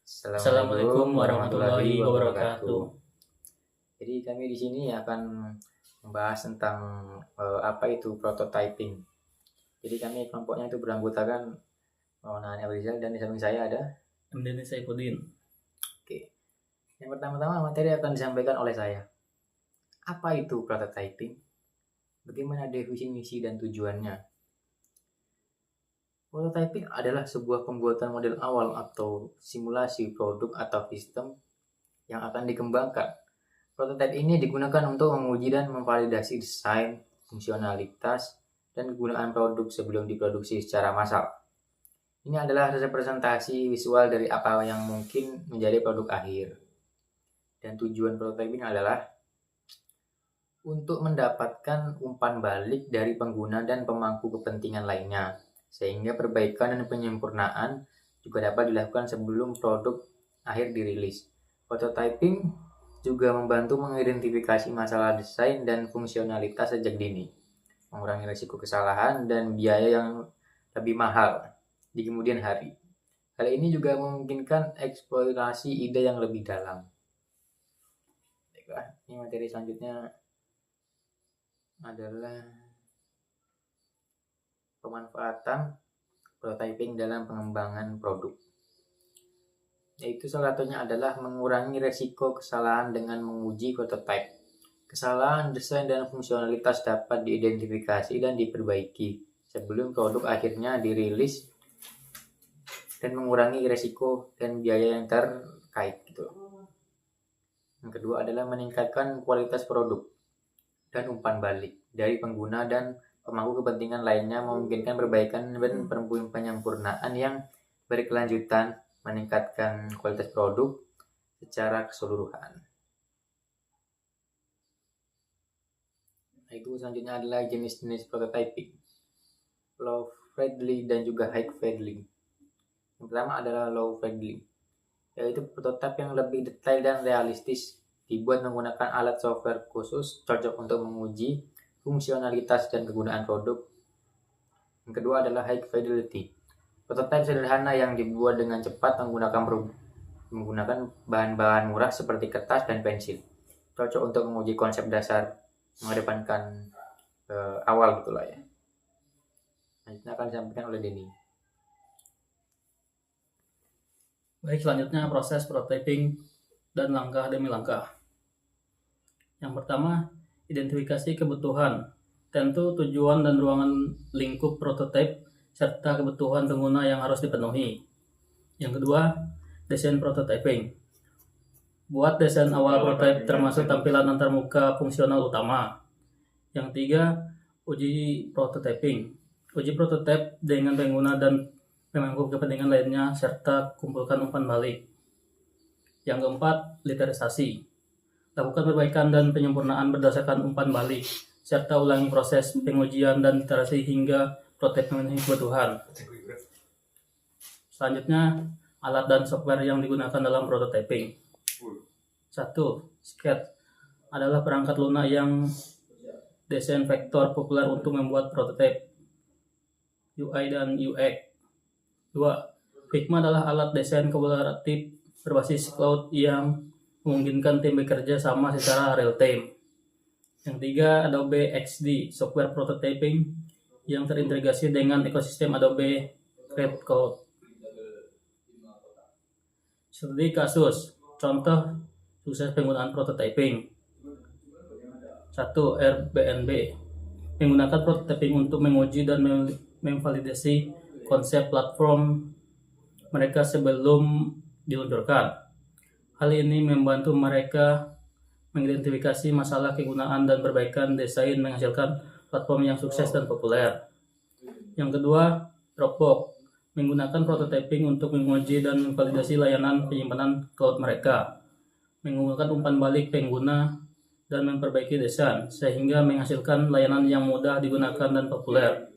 Assalamualaikum warahmatullahi wabarakatuh. Jadi kami di sini akan membahas tentang apa itu prototyping. Jadi kami kelompoknya itu beranggotakan Maulana Abrizal dan di samping saya ada. Mdeni Saifuddin. Oke. Yang pertama-tama materi akan disampaikan oleh saya. Apa itu prototyping? Bagaimana definisi misi dan tujuannya? Prototyping adalah sebuah pembuatan model awal atau simulasi produk atau sistem yang akan dikembangkan. Prototipe ini digunakan untuk menguji dan memvalidasi desain, fungsionalitas, dan kegunaan produk sebelum diproduksi secara massal. Ini adalah representasi visual dari apa yang mungkin menjadi produk akhir. Dan tujuan prototyping adalah untuk mendapatkan umpan balik dari pengguna dan pemangku kepentingan lainnya, sehingga perbaikan dan penyempurnaan juga dapat dilakukan sebelum produk akhir dirilis. Prototyping juga membantu mengidentifikasi masalah desain dan fungsionalitas sejak dini, mengurangi risiko kesalahan dan biaya yang lebih mahal di kemudian hari. Hal ini juga memungkinkan eksplorasi ide yang lebih dalam. Baiklah, ini materi selanjutnya adalah pemanfaatan prototyping dalam pengembangan produk. Yaitu salah satunya adalah mengurangi resiko kesalahan dengan menguji prototype. Kesalahan desain dan fungsionalitas dapat diidentifikasi dan diperbaiki sebelum produk akhirnya dirilis dan mengurangi resiko dan biaya yang terkait gitu. Yang kedua adalah meningkatkan kualitas produk dan umpan balik dari pengguna dan pemangku kepentingan lainnya, memungkinkan perbaikan dan penyempurnaan yang berkelanjutan, meningkatkan kualitas produk secara keseluruhan. Itu selanjutnya adalah jenis-jenis prototyping, low friendly dan juga high friendly. Yang pertama adalah low friendly, yaitu prototipe yang lebih detail dan realistis, dibuat menggunakan alat software khusus cocok untuk menguji fungsionalitas dan kegunaan produk. Yang kedua adalah high fidelity, prototipe sederhana yang dibuat dengan cepat menggunakan bahan-bahan murah seperti kertas dan pensil, cocok untuk menguji konsep dasar, mengedepankan awal gitulah ya. Selanjutnya akan disampaikan oleh Denny. Baik, selanjutnya proses prototyping dan langkah demi langkah. Yang pertama, identifikasi kebutuhan. Tentu tujuan dan ruangan lingkup prototipe serta kebutuhan pengguna yang harus dipenuhi. Yang kedua, desain prototyping. Buat desain awal prototipe termasuk tampilan antarmuka fungsional utama. Yang tiga, uji prototyping. Uji prototipe dengan pengguna dan pemangku kepentingan lainnya serta kumpulkan umpan balik. Yang keempat, literasi. Lakukan perbaikan dan penyempurnaan berdasarkan umpan balik, serta ulangi proses pengujian dan literasi hingga prototipe memenuhi kebutuhan. Selanjutnya, alat dan software yang digunakan dalam prototyping. 1. Sketch adalah perangkat lunak yang desain vektor populer untuk membuat prototipe, UI dan UX. 2. Figma adalah alat desain kolaboratif berbasis cloud yang memungkinkan tim bekerja sama secara real time. Yang tiga, Adobe XD, software prototyping yang terintegrasi dengan ekosistem Adobe Creative Cloud. Studi kasus, contoh sukses penggunaan prototyping. 1. Airbnb menggunakan prototyping untuk menguji dan memvalidasi konsep platform mereka sebelum diluncurkan. Hal ini membantu mereka mengidentifikasi masalah kegunaan dan perbaikan desain menghasilkan platform yang sukses dan populer. Yang kedua, Dropbox menggunakan prototyping untuk menguji dan memvalidasi layanan penyimpanan cloud mereka, mengumpulkan umpan balik pengguna dan memperbaiki desain sehingga menghasilkan layanan yang mudah digunakan dan populer.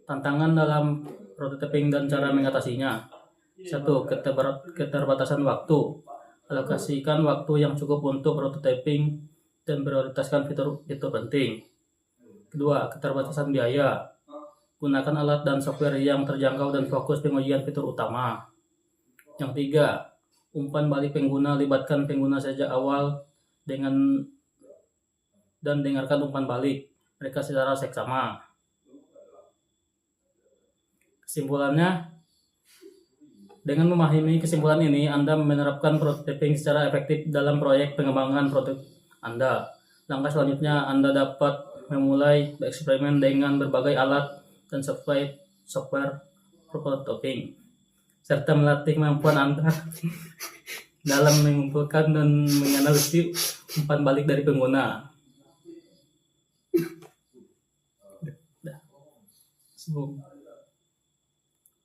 Tantangan dalam prototyping dan cara mengatasinya. 1. Keterbatasan waktu. Alokasikan waktu yang cukup untuk prototyping dan prioritaskan fitur-fitur penting. 2. Keterbatasan biaya. Gunakan alat dan software yang terjangkau dan fokus pengujian fitur utama. Yang tiga, umpan balik pengguna, libatkan pengguna sejak awal dengan dan dengarkan umpan balik mereka secara seksama. Kesimpulannya, dengan memahami kesimpulan ini, Anda menerapkan prototyping secara efektif dalam proyek pengembangan produk Anda. Langkah selanjutnya, Anda dapat memulai bereksperimen dengan berbagai alat dan software prototyping, serta melatih kemampuan Anda dalam mengumpulkan dan menganalisis umpan balik dari pengguna.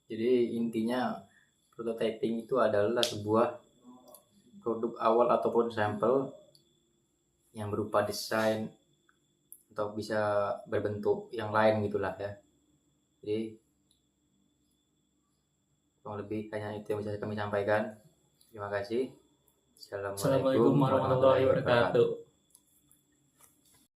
Jadi intinya prototyping itu adalah sebuah produk awal ataupun sampel yang berupa desain atau bisa berbentuk yang lain gitulah ya. Jadi kurang lebih hanya itu yang bisa kami sampaikan. Terima kasih. Assalamualaikum warahmatullahi wabarakatuh.